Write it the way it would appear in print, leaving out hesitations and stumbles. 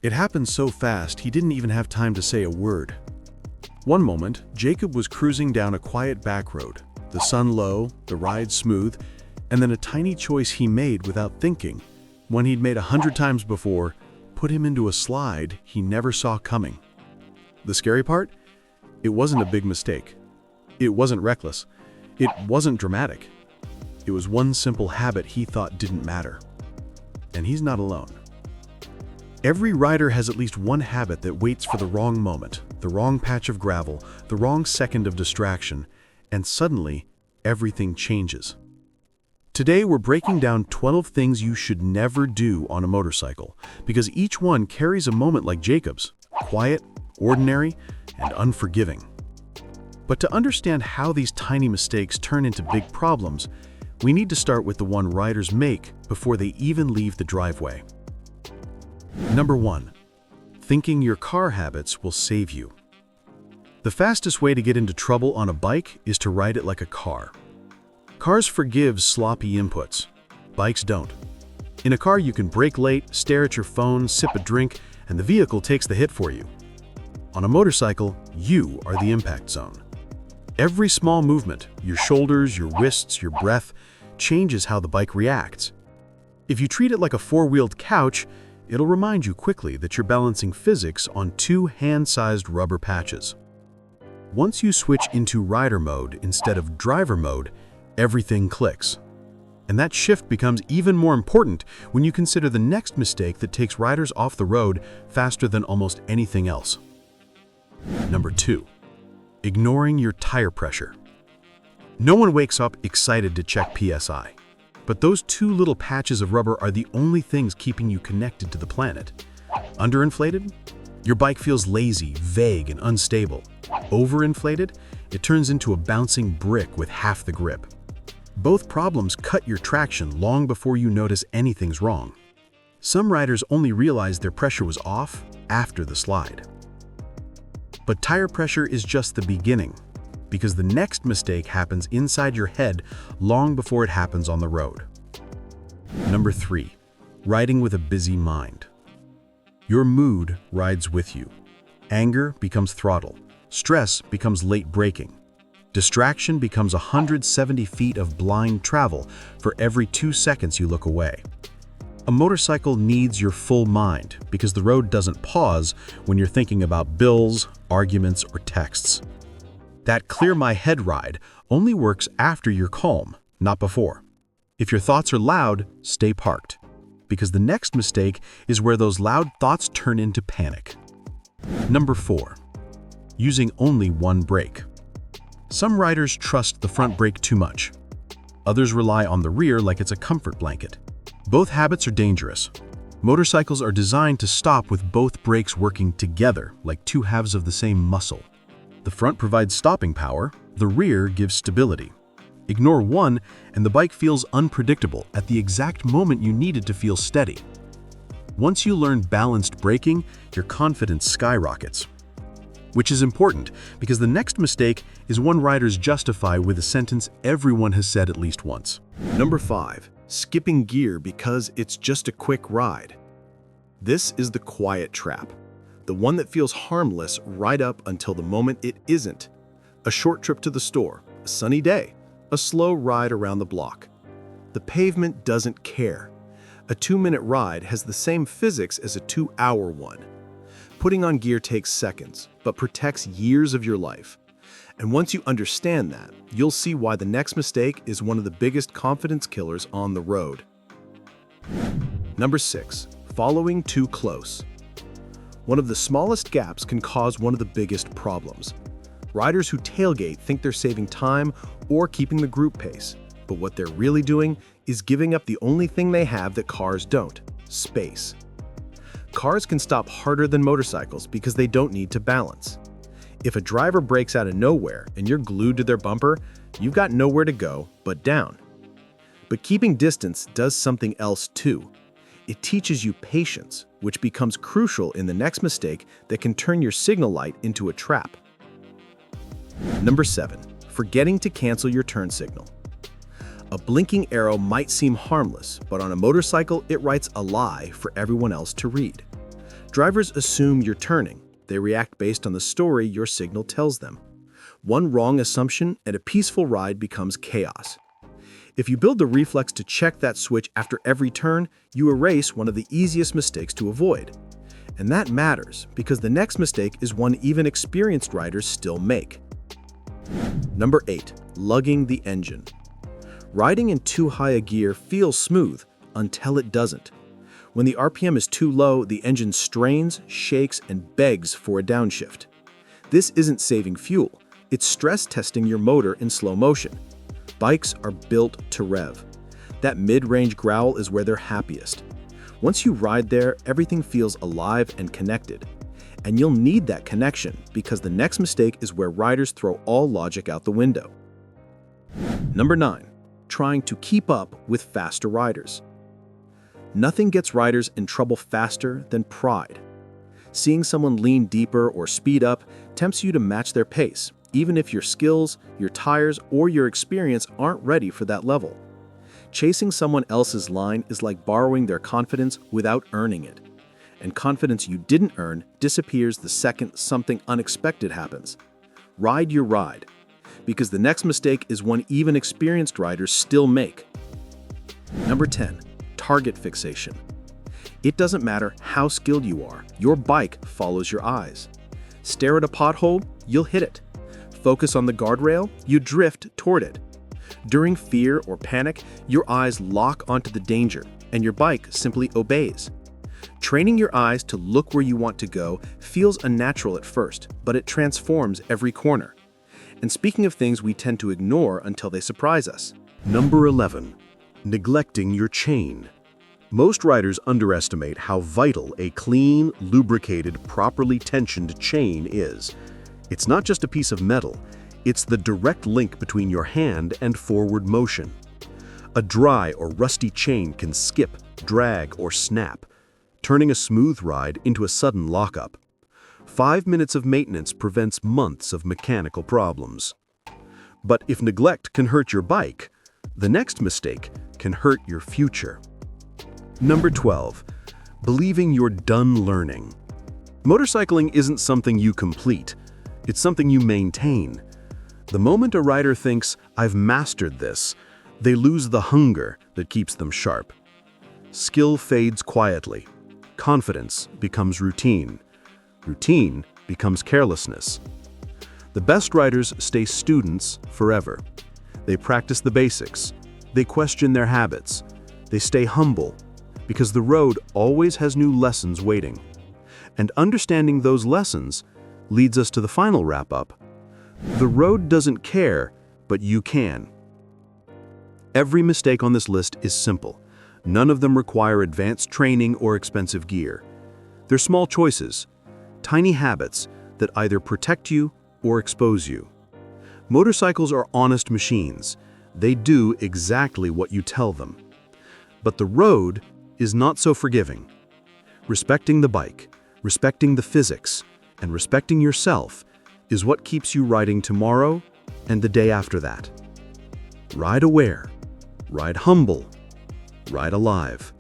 It happened so fast he didn't even have time to say a word. One moment, Jacob was cruising down a quiet back road, the sun low, the ride smooth, and then a tiny choice he made without thinking, one he'd made 100 times before, put him into a slide he never saw coming. The scary part? It wasn't a big mistake. It wasn't reckless. It wasn't dramatic. It was one simple habit he thought didn't matter. And he's not alone. Every rider has at least one habit that waits for the wrong moment, the wrong patch of gravel, the wrong second of distraction, and suddenly, everything changes. Today, we're breaking down 12 things you should never do on a motorcycle, because each one carries a moment like Jacob's, quiet, ordinary, and unforgiving. But to understand how these tiny mistakes turn into big problems, we need to start with the one riders make before they even leave the driveway. Number 1. Thinking your car habits will save you. The fastest way to get into trouble on a bike is to ride it like a car. Cars forgive sloppy inputs. Bikes don't. In a car, you can brake late, stare at your phone, sip a drink, and the vehicle takes the hit for you. On a motorcycle, you are the impact zone. Every small movement, your shoulders, your wrists, your breath, changes how the bike reacts. If you treat it like a four-wheeled couch, it'll remind you quickly that you're balancing physics on two hand-sized rubber patches. Once you switch into rider mode instead of driver mode, everything clicks. And that shift becomes even more important when you consider the next mistake that takes riders off the road faster than almost anything else. Number 2. Ignoring your tire pressure. No one wakes up excited to check PSI, but those two little patches of rubber are the only things keeping you connected to the planet. Underinflated? Your bike feels lazy, vague, and unstable. Overinflated? It turns into a bouncing brick with half the grip. Both problems cut your traction long before you notice anything's wrong. Some riders only realize their pressure was off after the slide. But tire pressure is just the beginning, because the next mistake happens inside your head long before it happens on the road. Number 3. Riding with a busy mind. Your mood rides with you. Anger becomes throttle. Stress becomes late braking. Distraction becomes 170 feet of blind travel for every 2 seconds you look away. A motorcycle needs your full mind because the road doesn't pause when you're thinking about bills, arguments, or texts. That clear my head ride only works after you're calm, not before. If your thoughts are loud, stay parked, because the next mistake is where those loud thoughts turn into panic. Number 4. Using only one brake. Some riders trust the front brake too much. Others rely on the rear like it's a comfort blanket. Both habits are dangerous. Motorcycles are designed to stop with both brakes working together, like two halves of the same muscle. The front provides stopping power, the rear gives stability. Ignore one, and the bike feels unpredictable at the exact moment you need it to feel steady. Once you learn balanced braking, your confidence skyrockets. Which is important, because the next mistake is one riders justify with a sentence everyone has said at least once. Number 5. Skipping gear because it's just a quick ride. This is the quiet trap. The one that feels harmless right up until the moment it isn't. A short trip to the store, a sunny day, a slow ride around the block. The pavement doesn't care. A 2-minute ride has the same physics as a 2-hour one. Putting on gear takes seconds, but protects years of your life. And once you understand that, you'll see why the next mistake is one of the biggest confidence killers on the road. Number 6. Following too close. One of the smallest gaps can cause one of the biggest problems. Riders who tailgate think they're saving time or keeping the group pace, but what they're really doing is giving up the only thing they have that cars don't: space. Cars can stop harder than motorcycles because they don't need to balance. If a driver breaks out of nowhere and you're glued to their bumper, you've got nowhere to go but down. But keeping distance does something else too. It teaches you patience, which becomes crucial in the next mistake that can turn your signal light into a trap. Number 7. Forgetting to cancel your turn signal. A blinking arrow might seem harmless, but on a motorcycle, it writes a lie for everyone else to read. Drivers assume you're turning. They react based on the story your signal tells them. One wrong assumption and a peaceful ride becomes chaos. If you build the reflex to check that switch after every turn, you erase one of the easiest mistakes to avoid. And that matters because the next mistake is one even experienced riders still make. Number 8. Lugging the engine. Riding in too high a gear feels smooth until it doesn't. When the RPM is too low, the engine strains, shakes, and begs for a downshift. This isn't saving fuel, it's stress testing your motor in slow motion. Bikes are built to rev. That mid-range growl is where they're happiest. Once you ride there, everything feels alive and connected. And you'll need that connection because the next mistake is where riders throw all logic out the window. Number 9. Trying to keep up with faster riders. Nothing gets riders in trouble faster than pride. Seeing someone lean deeper or speed up tempts you to match their pace, even if your skills, your tires, or your experience aren't ready for that level. Chasing someone else's line is like borrowing their confidence without earning it. And confidence you didn't earn disappears the second something unexpected happens. Ride your ride, because the next mistake is one even experienced riders still make. Number 10. Target fixation. It doesn't matter how skilled you are, your bike follows your eyes. Stare at a pothole, you'll hit it. Focus on the guardrail, you drift toward it. During fear or panic, your eyes lock onto the danger, and your bike simply obeys. Training your eyes to look where you want to go feels unnatural at first, but it transforms every corner. And speaking of things we tend to ignore until they surprise us. Number 11. Neglecting your chain. Most riders underestimate how vital a clean, lubricated, properly tensioned chain is. It's not just a piece of metal, it's the direct link between your hand and forward motion. A dry or rusty chain can skip, drag, or snap, turning a smooth ride into a sudden lockup. 5 minutes of maintenance prevents months of mechanical problems. But if neglect can hurt your bike, the next mistake can hurt your future. Number 12. Believing you're done learning. Motorcycling isn't something you complete, it's something you maintain. The moment a rider thinks, "I've mastered this," they lose the hunger that keeps them sharp. Skill fades quietly. Confidence becomes routine. Routine becomes carelessness. The best riders stay students forever. They practice the basics. They question their habits. They stay humble, because the road always has new lessons waiting. And understanding those lessons leads us to the final wrap-up. The road doesn't care, but you can. Every mistake on this list is simple. None of them require advanced training or expensive gear. They're small choices, tiny habits that either protect you or expose you. Motorcycles are honest machines. They do exactly what you tell them. But the road is not so forgiving. Respecting the bike, respecting the physics, and respecting yourself is what keeps you riding tomorrow and the day after that. Ride aware, ride humble, ride alive.